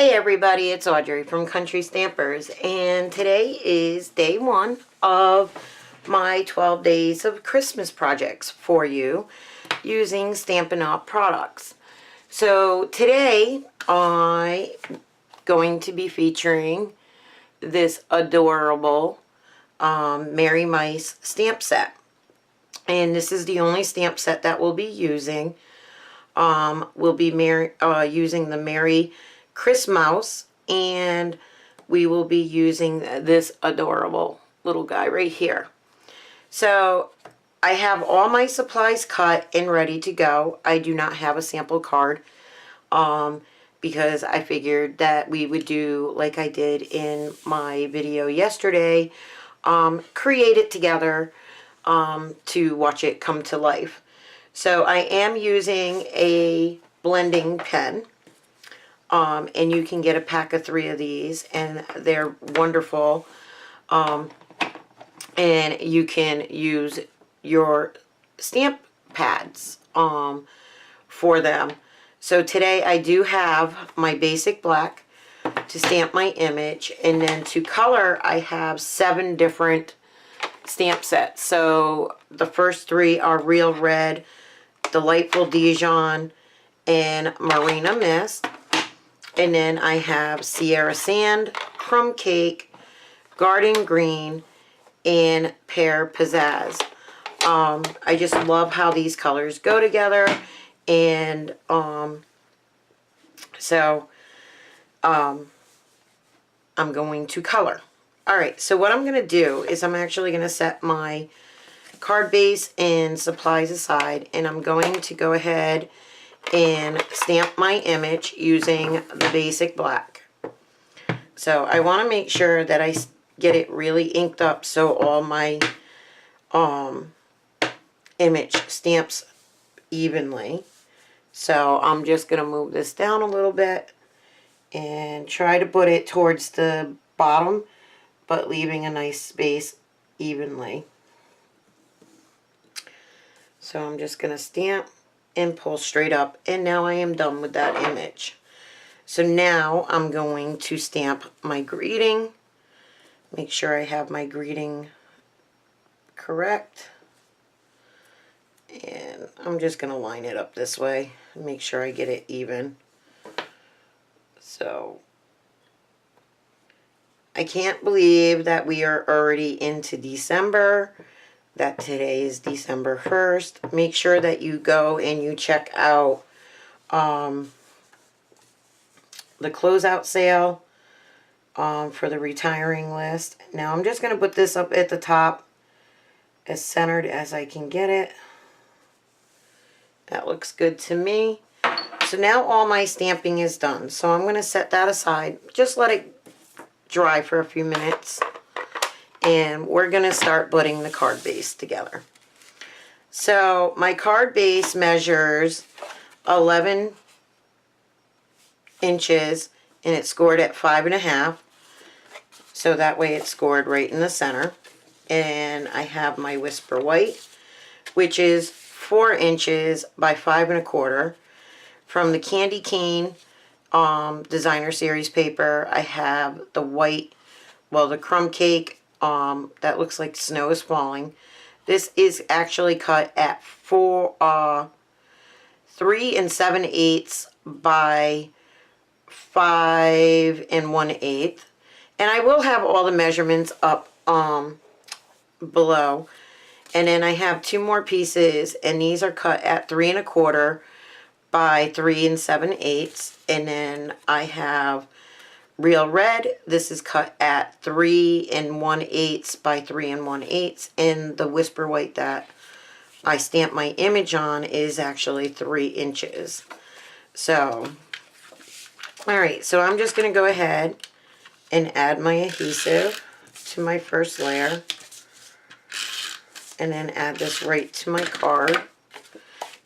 Hey everybody, it's Audrey from Country Stampers, and today is day one of my 12 days of Christmas projects for you using Stampin' Up products. So today I'm going to be featuring this adorable Merry Mice stamp set. And this is the only stamp set that we'll be using. We'll be using the Merry Chris Mouse, and we will be using this adorable little guy right here. So I have all my supplies cut and ready to go. I do not have a sample card because I figured that we would do like I did in my video yesterday, create it together to watch it come to life. So I am using a blending pen. And you can get a pack of 3 of these, and they're wonderful. And you can use your stamp pads for them. So today I do have my basic black to stamp my image, and then to color I have 7 different stamp sets. So the first 3 are Real Red, Delightful Dijon, and Marina Mist. And then I have Sierra Sand, Crumb Cake, Garden Green, and Pear Pizzazz. I just love how these colors go together. And so I'm going to color. Alright, so what I'm going to do is I'm actually going to set my card base and supplies aside. And I'm going to go ahead and stamp my image using the basic black. So I want to make sure that I get it really inked up so all my image stamps evenly. So I'm just going to move this down a little bit and try to put it towards the bottom, but leaving a nice space evenly. So I'm just going to stamp and pull straight up, and now I am done with that image. So now I'm going to stamp my greeting. Make sure I have my greeting correct, and I'm just going to line it up this way and make sure I get it even. So I can't believe that we are already into December, that today is December 1st. Make sure that you go and you check out the closeout sale for the retiring list. Now I'm just going to put this up at the top as centered as I can get it. That looks good to me. So now all my stamping is done. So I'm going to set that aside. Just let it dry for a few minutes. And we're going to start putting the card base together. So my card base measures 11 inches, and it's scored at 5.5. So that way it's scored right in the center. And I have my Whisper White, which is 4 inches by 5.25 from the Candy Cane Designer Series paper. I have the white, well, the Crumb Cake. That looks like snow is falling. This is actually cut at 3 7/8 by 5 1/8. And I will have all the measurements up below. And then I have 2 more pieces, and these are cut at 3 1/4 by 3 7/8. And then I have Real Red. This is cut at 3 1/8 by 3 1/8, and the Whisper White that I stamped my image on is actually 3 inches. So, alright, so I'm just going to go ahead and add my adhesive to my first layer, and then add this right to my card.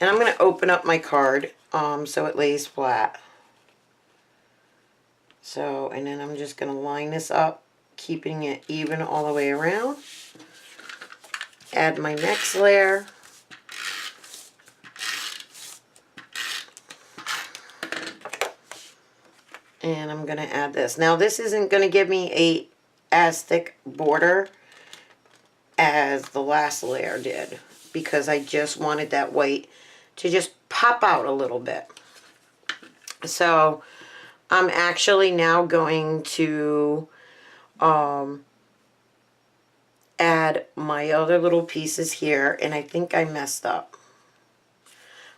And I'm going to open up my card so it lays flat. So, and then I'm just going to line this up, keeping it even all the way around. Add my next layer. And I'm going to add this. Now this isn't going to give me as thick border as the last layer did, because I just wanted that white to just pop out a little bit. So I'm actually now going to add my other little pieces here, and I think I messed up.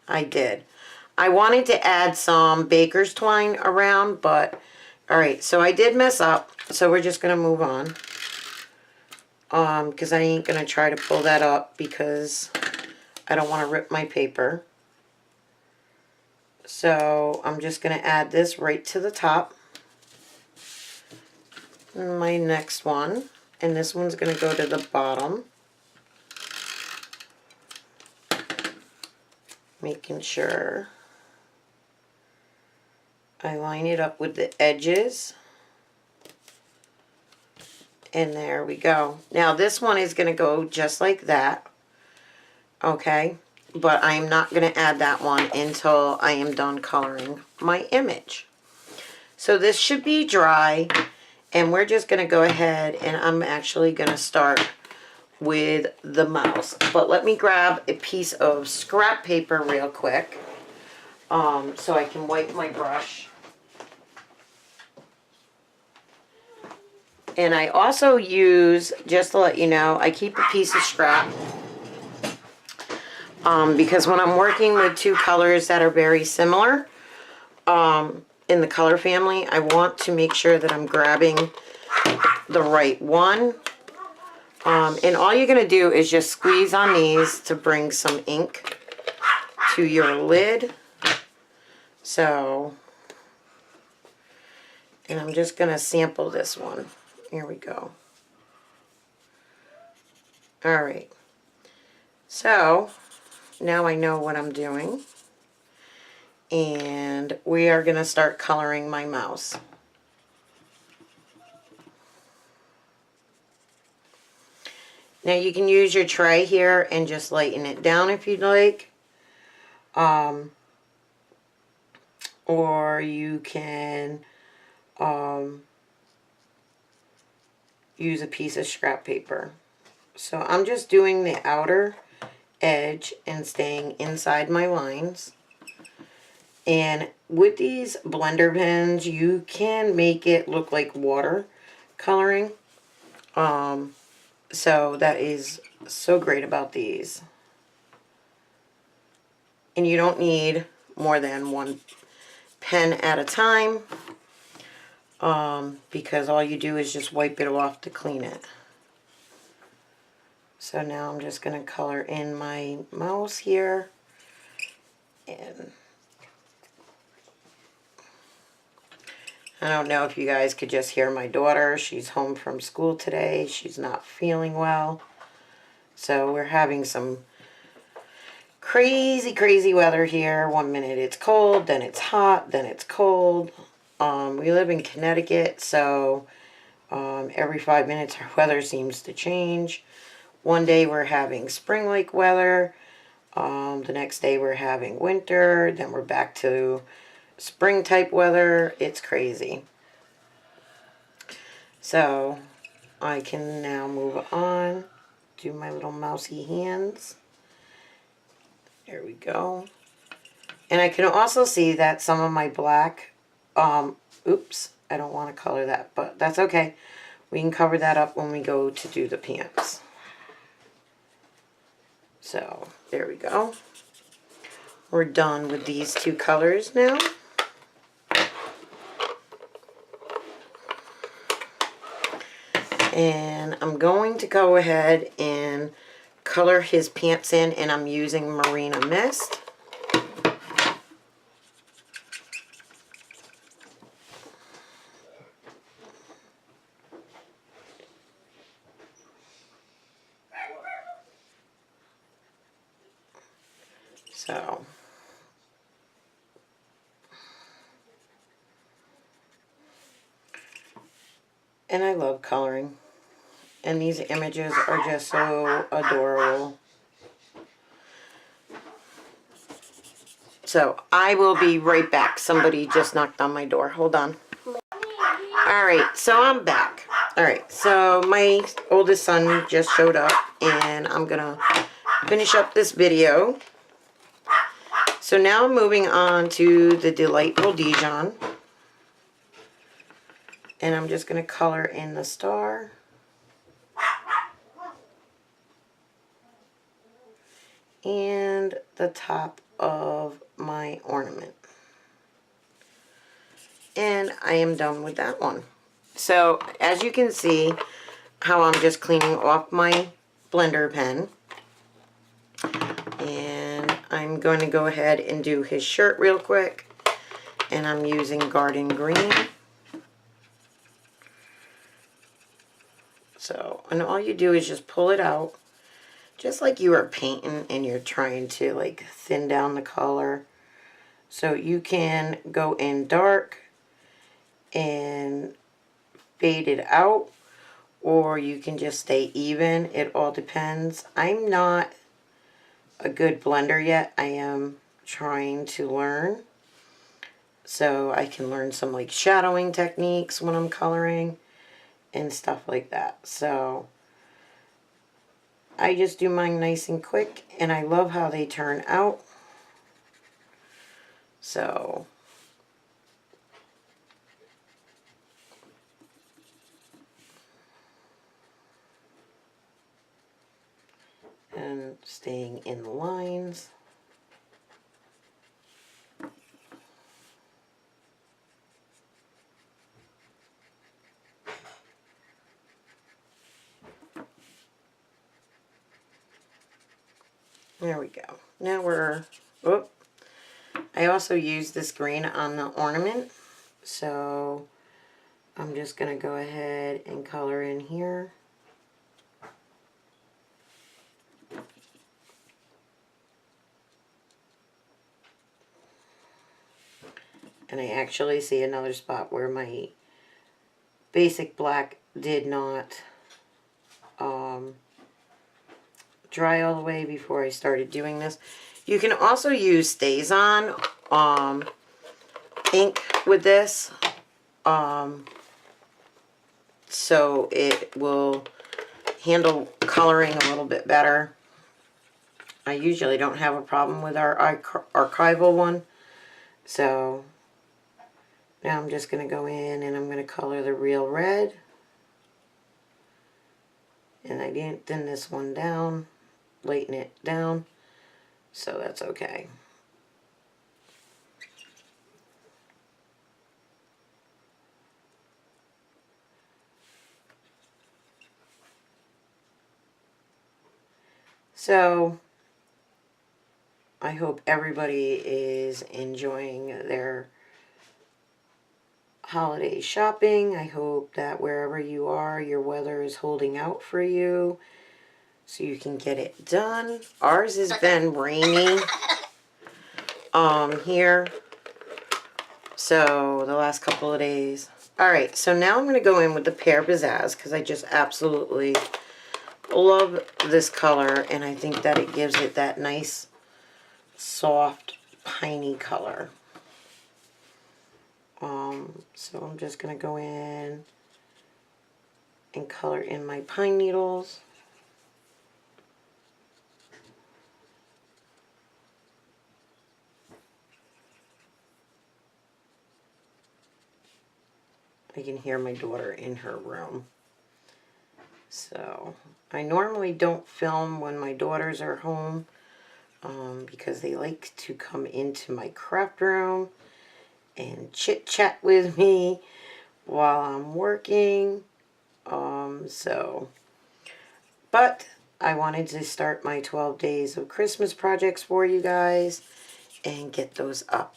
I did. I wanted to add some baker's twine around, but alright, so I did mess up, so we're just going to move on. Because I ain't going to try to pull that up because I don't want to rip my paper. So I'm just going to add this right to the top. My next one, and this one's going to go to the bottom. Making sure I line it up with the edges. And there we go. Now this one is going to go just like that. Okay. But I'm not going to add that one until I am done coloring my image. So this should be dry. And we're just going to go ahead and I'm actually going to start with the mouse. But let me grab a piece of scrap paper real quick. So I can wipe my brush. And I also use, just to let you know, I keep a piece of scrap. Because when I'm working with two colors that are very similar in the color family, I want to make sure that I'm grabbing the right one. And all you're going to do is just squeeze on these to bring some ink to your lid. So, and I'm just going to sample this one. Here we go. Alright. So, now I know what I'm doing. And we are going to start coloring my mouse. Now you can use your tray here and just lighten it down if you'd like. Or you can use a piece of scrap paper. So I'm just doing the outer edge and staying inside my lines. And with these blender pens, you can make it look like water coloring. So that is so great about these. And you don't need more than one pen at a time. Because all you do is just wipe it off to clean it. So now I'm just going to color in my mouse here. And I don't know if you guys could just hear my daughter. She's home from school today. She's not feeling well. So we're having some crazy weather here. One minute it's cold, then it's hot, then it's cold. We live in Connecticut, so every 5 minutes our weather seems to change. One day we're having spring-like weather. The next day we're having winter. Then we're back to spring-type weather. It's crazy. So I can now move on. Do my little mousy hands. There we go. And I can also see that some of my black, oops, I don't want to color that, but that's okay. We can cover that up when we go to do the pants. So, there we go. We're done with these two colors now. And I'm going to go ahead and color his pants in, and I'm using Marina Mist. So, and I love coloring. And these images are just so adorable. So, I will be right back. Somebody just knocked on my door. Hold on. Alright, so I'm back. Alright, so my oldest son just showed up, and I'm gonna finish up this video. So now I'm moving on to the Delightful Dijon. And I'm just gonna color in the star. And the top of my ornament. And I am done with that one. So as you can see how I'm just cleaning off my blender pen. And I'm going to go ahead and do his shirt real quick. And I'm using Garden Green. So, and all you do is just pull it out. Just like you are painting and you're trying to like thin down the color. So you can go in dark and fade it out, or you can just stay even. It all depends. I'm not a good blender yet. I am trying to learn. So I can learn some like shadowing techniques when I'm coloring and stuff like that. So I just do mine nice and quick, and I love how they turn out. So and staying in the lines. There we go. Now we're, oh, I also use this green on the ornament, so I'm just going to go ahead and color in here. And I actually see another spot where my basic black did not dry all the way before I started doing this. You can also use StazOn ink with this, so it will handle coloring a little bit better. I usually don't have a problem with our archival one. So now I'm just going to go in and I'm going to color the real red. And I didn't thin this one down, lighten it down, so that's okay. So I hope everybody is enjoying their holiday shopping. I hope that wherever you are, your weather is holding out for you so you can get it done. Ours has been rainy here, so the last couple of days. Alright, so now I'm going to go in with the Pear Pizzazz because I just absolutely love this color, and I think that it gives it that nice soft piney color. So I'm just going to go in and color in my pine needles. I can hear my daughter in her room. So I normally don't film when my daughters are home because they like to come into my craft room and chit chat with me while I'm working. But I wanted to start my 12 days of Christmas projects for you guys and get those up.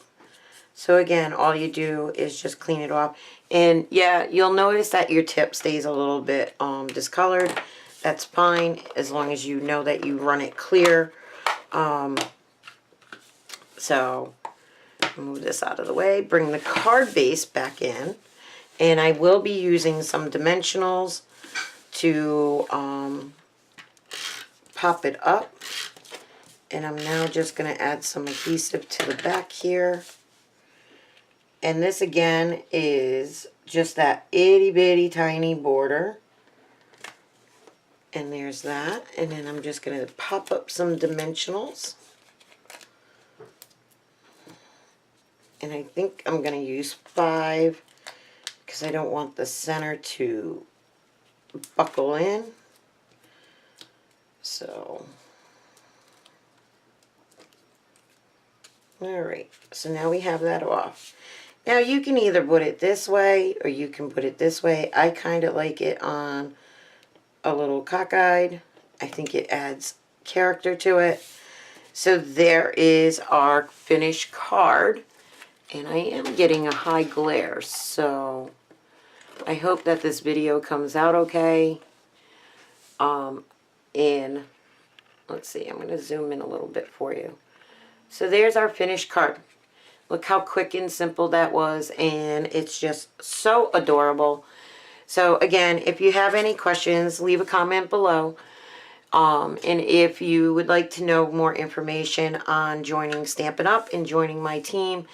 So again, all you do is just clean it off. And yeah, you'll notice that your tip stays a little bit discolored. That's fine as long as you know that you run it clear. So move this out of the way. Bring the card base back in. And I will be using some dimensionals to pop it up. And I'm now just going to add some adhesive to the back here. And this again is just that itty bitty tiny border. And there's that. And then I'm just going to pop up some dimensionals. And I think I'm going to use 5 because I don't want the center to buckle in. So, alright, so now we have that off. Now you can either put it this way or you can put it this way. I kind of like it on a little cockeyed. I think it adds character to it. So there is our finished card. And I am getting a high glare, so I hope that this video comes out okay. And let's see, I'm going to zoom in a little bit for you. So there's our finished card. Look how quick and simple that was, and it's just so adorable. So again, if you have any questions, leave a comment below. And if you would like to know more information on joining Stampin' Up! And joining my team,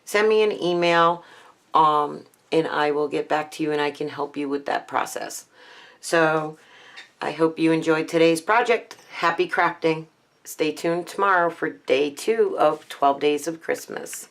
send me an email, and I will get back to you and I can help you with that process. So I hope you enjoyed today's project. Happy crafting. Stay tuned tomorrow for day 2 of 12 Days of Christmas.